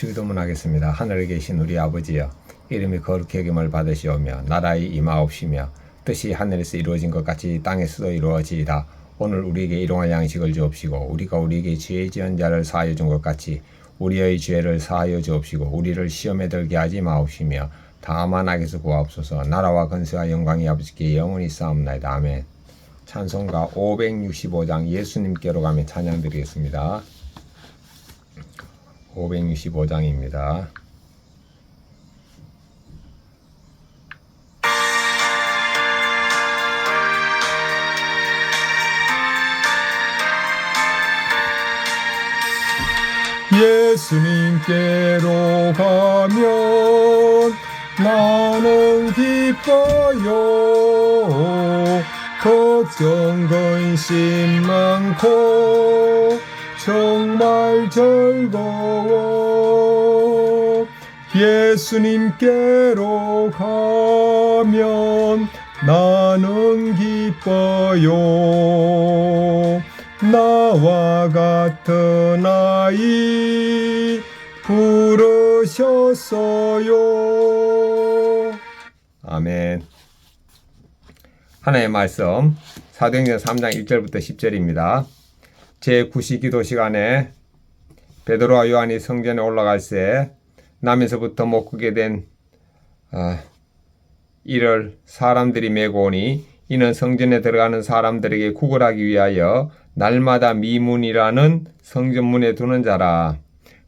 주기도문하겠습니다. 하늘에 계신 우리 아버지여, 이름이 거룩히 여김을 받으시오며 나라의 임하옵시며 뜻이 하늘에서 이루어진 것 같이 땅에서도 이루어지이다. 오늘 우리에게 일용할 양식을 주옵시고 우리가 우리에게 죄 지은 자를 사하여 준 것 같이 우리의 죄를 사하여 주옵시고 우리를 시험에 들게 하지 마옵시며 다만 악에서 구하옵소서. 나라와 권세와 영광이 아버지께 영원히 쌓옵나이다. 아멘. 찬송가 565장 예수님께로 가면 찬양 드리겠습니다. 565장입니다. 예수님께로 가면 나는 기뻐요. 걱정 근심 많고 정말 즐거워. 예수님께로 가면 나는 기뻐요. 나와 같은 아이 부르셨어요. 아멘. 하나님의 말씀 사도행전 3장 1절부터 10절입니다. 제9시 기도 시간에 베드로와 요한이 성전에 올라갈새 남에서부터 못 끄게 된 이를 사람들이 메고 오니 이는 성전에 들어가는 사람들에게 구걸하기 위하여 날마다 미문이라는 성전문에 두는 자라.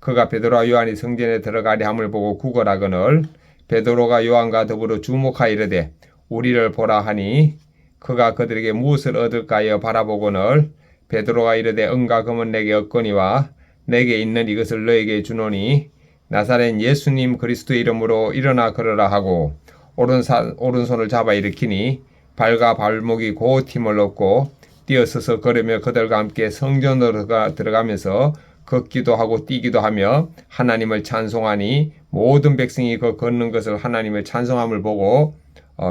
그가 베드로와 요한이 성전에 들어가리 함을 보고 구걸하거늘 베드로가 요한과 더불어 주목하여 이르되 우리를 보라 하니 그가 그들에게 무엇을 얻을까 하여 바라보거늘 베드로가 이르되 은과 금은 내게 없거니와 내게 있는 이것을 너에게 주노니 나사렛 예수님 그리스도의 이름으로 일어나 걸으라 하고 오른손을 잡아 일으키니 발과 발목이 곧 힘을 얻고 뛰어서서 걸으며 그들과 함께 성전으로 들어가면서 걷기도 하고 뛰기도 하며 하나님을 찬송하니 모든 백성이 그 걷는 것을 하나님을 찬송함을 보고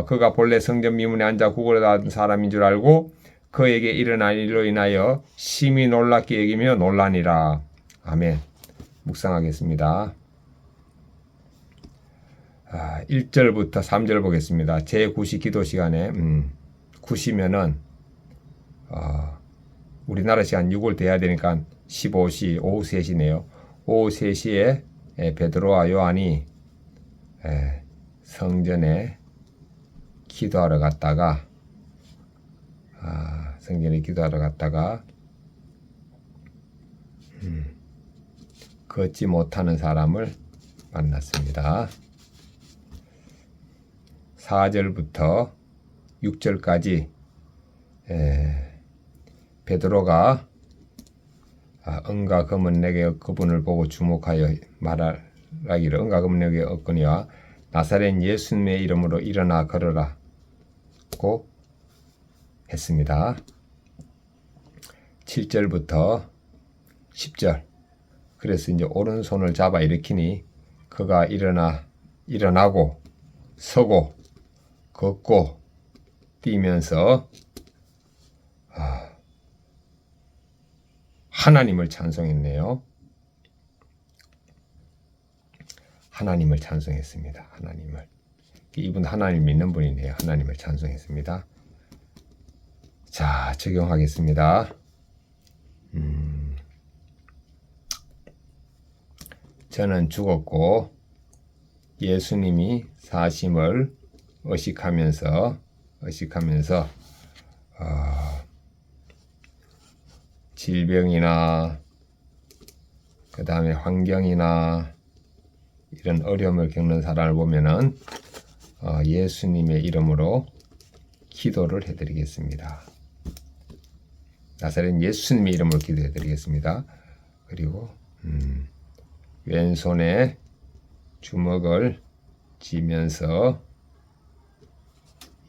그가 본래 성전 미문에 앉아 구걸하던 사람인 줄 알고 그에게 일어난 일로 인하여 심히 놀랍게 여기며 놀라니라. 아멘. 묵상하겠습니다. 1절부터 3절 보겠습니다. 제9시 기도 시간에 9시면은 우리나라 시간 6월 돼야 되니까 15시 오후 3시네요. 오후 3시에 베드로와 요한이 성전에 기도하러 갔다가 걷지 못하는 사람을 만났습니다. 4절부터 6절까지 베드로가 은과 금은 내게 그분을 보고 주목하여 말하기를 은과 금은 내게 없거니와 나사렛 예수님의 이름으로 일어나 걸으라고 했습니다. 7절부터 10절. 그래서 이제 오른손을 잡아 일으키니 그가 일어나고 서고 걷고 뛰면서 하나님을 찬송했네요. 하나님을 찬송했습니다. 하나님을. 이분 하나님 믿는 분이네요. 하나님을 찬송했습니다. 자, 적용하겠습니다. 저는 죽었고 예수님이 사심을 의식하면서 질병이나 그 다음에 환경이나 이런 어려움을 겪는 사람을 보면은 예수님의 이름으로 기도를 해드리겠습니다. 나사렛 예수님의 이름으로 기도해드리겠습니다. 그리고 왼손에 주먹을 쥐면서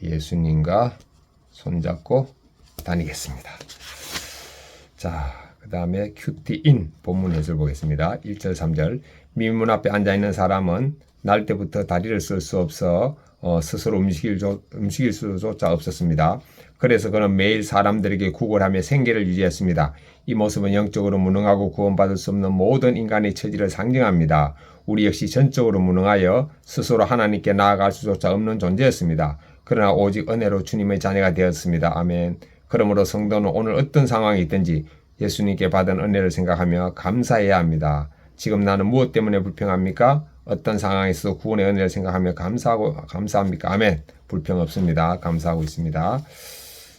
예수님과 손잡고 다니겠습니다. 자, 그 다음에 큐티인 본문 해설 보겠습니다. 1절 3절. 미문 앞에 앉아있는 사람은 날 때부터 다리를 쓸 수 없어 스스로 움직일 수조차 없었습니다. 그래서 그는 매일 사람들에게 구걸하며 생계를 유지했습니다. 이 모습은 영적으로 무능하고 구원받을 수 없는 모든 인간의 처지를 상징합니다. 우리 역시 전적으로 무능하여 스스로 하나님께 나아갈 수조차 없는 존재였습니다. 그러나 오직 은혜로 주님의 자녀가 되었습니다. 아멘. 그러므로 성도는 오늘 어떤 상황이 있든지 예수님께 받은 은혜를 생각하며 감사해야 합니다. 지금 나는 무엇 때문에 불평합니까? 어떤 상황에서 구원의 은혜를 생각하며 감사합니까? 아멘. 불평 없습니다. 감사하고 있습니다.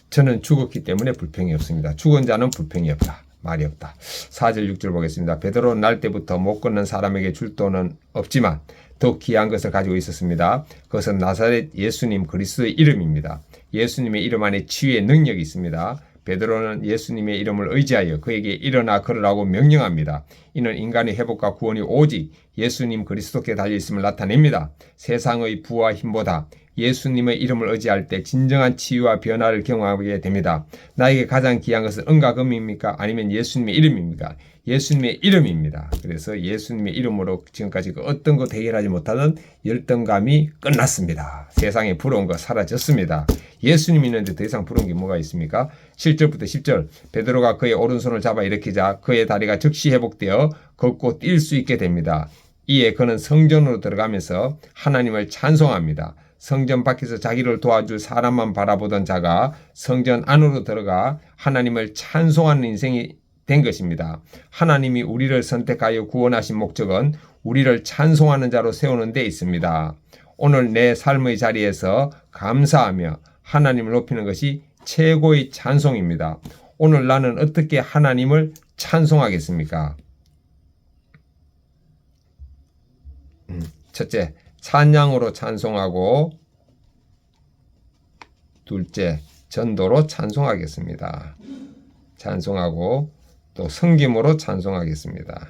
저는 죽었기 때문에 불평이 없습니다. 죽은 자는 불평이 없다. 말이 없다. 4절 6절 보겠습니다. 베드로는 날 때부터 못 걷는 사람에게 줄 돈은 없지만 더 귀한 것을 가지고 있었습니다. 그것은 나사렛 예수님 그리스도의 이름입니다. 예수님의 이름 안에 치유의 능력이 있습니다. 베드로는 예수님의 이름을 의지하여 그에게 일어나 걸으라고 명령합니다. 이는 인간의 회복과 구원이 오직 예수님 그리스도께 달려있음을 나타냅니다. 세상의 부와 힘보다 예수님의 이름을 의지할 때 진정한 치유와 변화를 경험하게 됩니다. 나에게 가장 귀한 것은 은과 금입니까? 아니면 예수님의 이름입니까? 예수님의 이름입니다. 그래서 예수님의 이름으로 지금까지 그 어떤 것 해결하지 못하던 열등감이 끝났습니다. 세상에 부러운 거 사라졌습니다. 예수님 있는데 더 이상 부러운 게 뭐가 있습니까? 7절부터 10절 베드로가 그의 오른손을 잡아 일으키자 그의 다리가 즉시 회복되어 걷고 뛸 수 있게 됩니다. 이에 그는 성전으로 들어가면서 하나님을 찬송합니다. 성전 밖에서 자기를 도와줄 사람만 바라보던 자가 성전 안으로 들어가 하나님을 찬송하는 인생이 된 것입니다. 하나님이 우리를 선택하여 구원하신 목적은 우리를 찬송하는 자로 세우는 데 있습니다. 오늘 내 삶의 자리에서 감사하며 하나님을 높이는 것이 최고의 찬송입니다. 오늘 나는 어떻게 하나님을 찬송하겠습니까? 첫째, 찬양으로 찬송하고 둘째, 전도로 찬송하겠습니다. 찬송하고 또 섬김으로 찬송하겠습니다.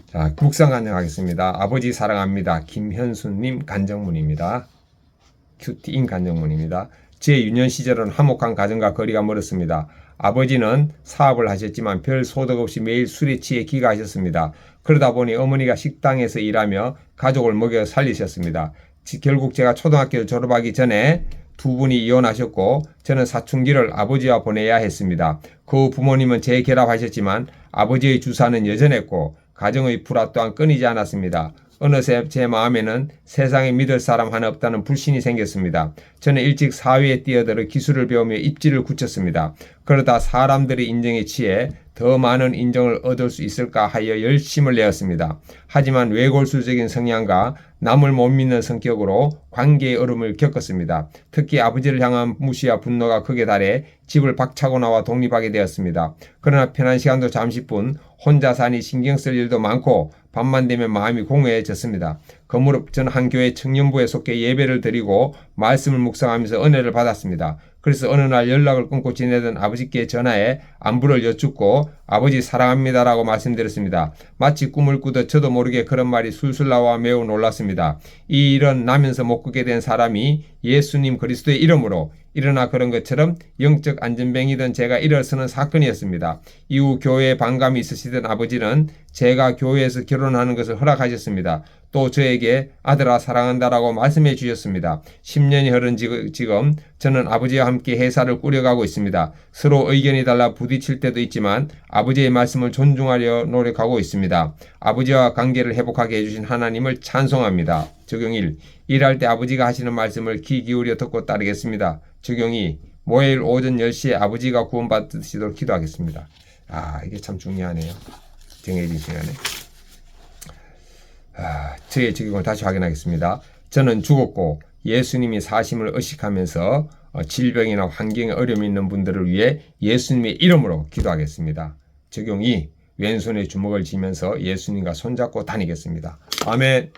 자, 묵상 간증하겠습니다. 아버지 사랑합니다. 김현수님 간증문입니다. 큐티인 간증문입니다. 제 유년 시절은 화목한 가정과 거리가 멀었습니다. 아버지는 사업을 하셨지만 별 소득 없이 매일 술에 취해 귀가하셨습니다. 그러다 보니 어머니가 식당에서 일하며 가족을 먹여 살리셨습니다. 결국 제가 초등학교를 졸업하기 전에 두 분이 이혼하셨고 저는 사춘기를 아버지와 보내야 했습니다. 그 후 부모님은 재결합하셨지만 아버지의 주사는 여전했고 가정의 불화 또한 끊이지 않았습니다. 어느새 제 마음에는 세상에 믿을 사람 하나 없다는 불신이 생겼습니다. 저는 일찍 사회에 뛰어들어 기술을 배우며 입지를 굳혔습니다. 그러다 사람들의 인정에 취해 더 많은 인정을 얻을 수 있을까 하여 열심을 내었습니다. 하지만 외골수적인 성향과 남을 못 믿는 성격으로 관계의 얼음을 겪었습니다. 특히 아버지를 향한 무시와 분노가 극에 달해 집을 박차고 나와 독립하게 되었습니다. 그러나 편한 시간도 잠시뿐 혼자 사니 신경 쓸 일도 많고 밤만 되면 마음이 공허해졌습니다. 그무렵 저는 한 교회 청년부에 속해 예배를 드리고 말씀을 묵상하면서 은혜를 받았습니다. 그래서 어느 날 연락을 끊고 지내던 아버지께 전화해 안부를 여쭙고 아버지 사랑합니다라고 말씀드렸습니다. 마치 꿈을 꾸듯 저도 모르게 그런 말이 술술 나와 매우 놀랐습니다. 이 일은 나면서 못 걷게 된 사람이 예수님 그리스도의 이름으로 일어나 그런 것처럼 영적 안전뱅이던 제가 일어서는 사건이었습니다. 이후 교회에 반감이 있으시던 아버지는 제가 교회에서 결혼하는 것을 허락하셨습니다. 또 저에게 아들아 사랑한다라고 말씀해 주셨습니다. 10년이 흐른 지금 저는 아버지와 함께 회사를 꾸려가고 있습니다. 서로 의견이 달라 부딪힐 때도 있지만 아버지의 말씀을 존중하려 노력하고 있습니다. 아버지와 관계를 회복하게 해주신 하나님을 찬송합니다. 적용 1. 일할 때 아버지가 하시는 말씀을 귀 기울여 듣고 따르겠습니다. 적용 2. 모요일 오전 10시에 아버지가 구원받으시도록 기도하겠습니다. 이게 참 중요하네요. 정해진 시간에. 저의 적용을 다시 확인하겠습니다. 저는 죽었고 예수님이 사심을 의식하면서 질병이나 환경에 어려움이 있는 분들을 위해 예수님의 이름으로 기도하겠습니다. 적용 2. 왼손에 주먹을 쥐면서 예수님과 손잡고 다니겠습니다. 아멘.